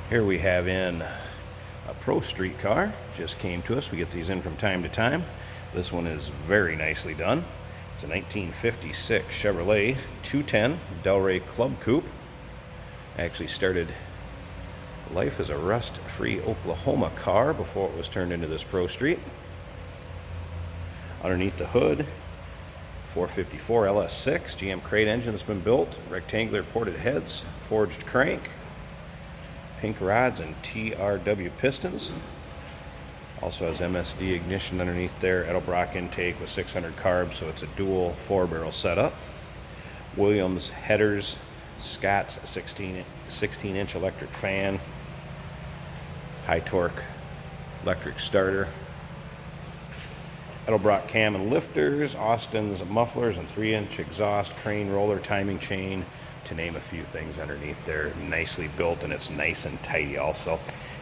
Here we have in a Pro Street car, just came to us. We get these in from time to time. This one is very nicely done. It's a 1956 Chevrolet 210 Delray Club Coupe. Actually started life as a rust-free Oklahoma car before it was turned into this Pro Street. Underneath the hood, 454 LS6 GM crate engine that's been built, rectangular ported heads, forged crank, pink rods and TRW pistons. Also has MSD ignition underneath there, Edelbrock intake with 600 carbs, so it's a dual 4-barrel setup. Williams headers, Scott's 16-inch electric fan, high torque electric starter, Edelbrock cam and lifters, Austin's mufflers and 3-inch exhaust, crane roller, timing chain, to name a few things underneath there. Nicely built, and it's nice and tidy also.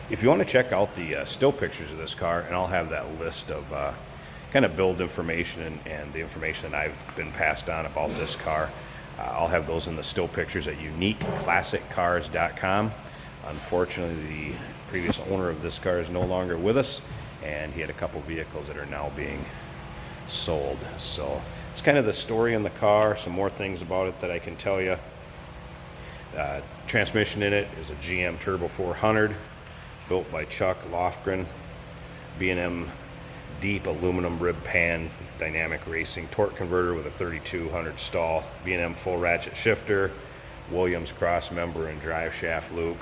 If you want to check out the still pictures of this car, and I'll have that list of kind of build information and the information that I've been passed on about this car, I'll have those in the still pictures at uniqueclassiccars.com. Unfortunately, the previous owner of this car is no longer with us, and he had a couple vehicles that are now being sold. So it's kind of the story in the car, some more things about it that I can tell you. Transmission in it is a GM Turbo 400, built by Chuck Lofgren, B&M deep aluminum rib pan, dynamic racing torque converter with a 3200 stall, B&M full ratchet shifter, Williams cross member and drive shaft loop.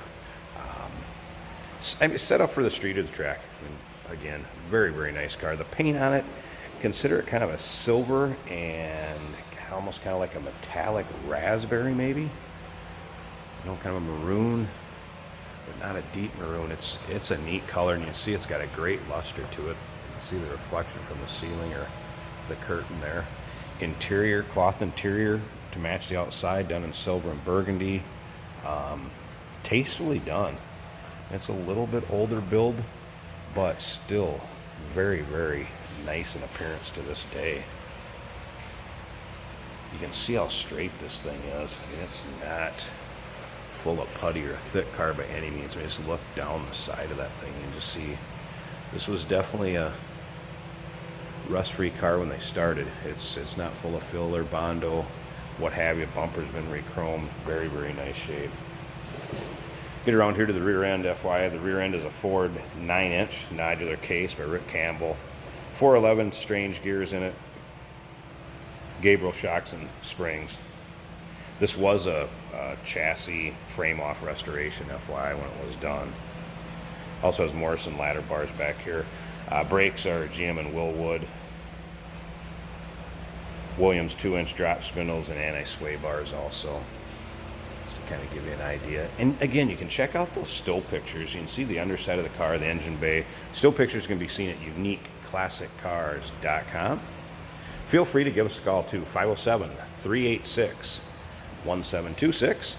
I mean, set up for the street or the track. I mean, again, very, very nice car. The paint on it, consider it kind of a silver and almost kind of like a metallic raspberry maybe. You know, kind of a maroon, but not a deep maroon. It's a neat color, and you can see it's got a great luster to it. You can see the reflection from the ceiling or the curtain there. Interior, cloth interior to match the outside, done in silver and burgundy. Tastefully done. It's a little bit older build, but still very, very nice in appearance to this day. You can see how straight this thing is. I mean, it's not full of putty or a thick car by any means. I mean, just look down the side of that thing and just see this was definitely a rust-free car when they started. It's not full of filler, Bondo, what have you. Bumper's been re-chromed. Very, very nice shape. Get around here to the rear end, FYI. The rear end is a Ford 9-inch nodular case by Rick Campbell. 411 strange gears in it. Gabriel shocks and springs. This was a chassis frame-off restoration, FYI, when it was done. Also has Morrison ladder bars back here. Brakes are GM and Willwood. Williams 2-inch drop spindles and anti-sway bars also, just to kind of give you an idea. And again, you can check out those still pictures. You can see the underside of the car, the engine bay. Still pictures can be seen at uniqueclassiccars.com. Feel free to give us a call too, 507-386-1726.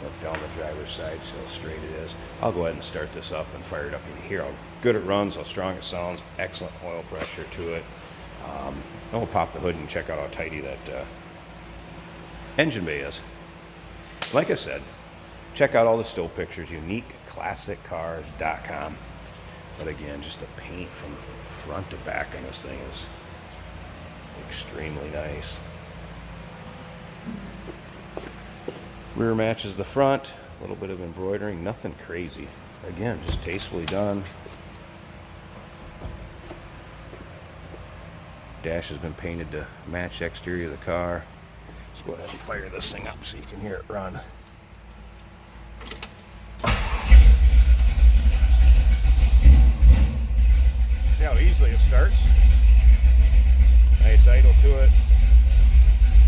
Look down the driver's side, see how straight it is. I'll go ahead and start this up and fire it up. You can hear how good it runs, how strong it sounds, excellent oil pressure to it. Then we'll pop the hood and check out how tidy that engine bay is. Like I said, check out all the still pictures, uniqueclassiccars.com. But again, just the paint from front to back on this thing is extremely nice. Rear matches the front, a little bit of embroidering, nothing crazy. Again, just tastefully done. Dash has been painted to match the exterior of the car. Let's go ahead and fire this thing up so you can hear it run. See how easily it starts. Nice idle to it.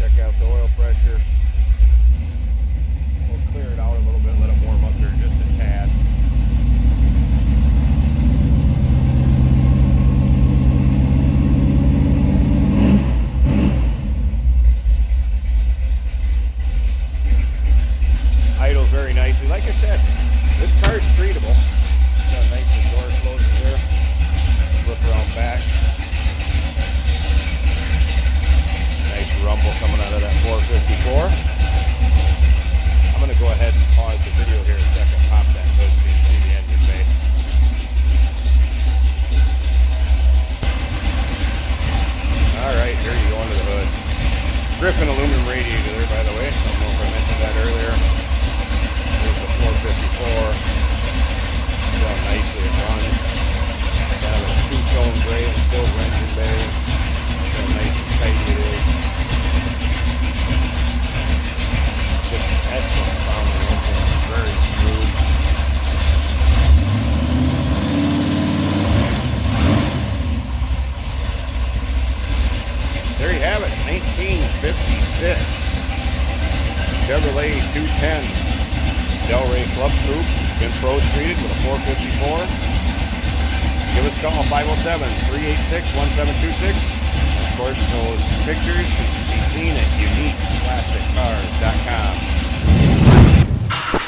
Check out the oil pressure. We'll clear it out a little bit, let it warm up here just a tad. 2010 Delray Club Coupe, been Pro Streeted with a 454. Give us a call, 507-386-1726. And of course, those pictures can be seen at uniqueclassiccars.com.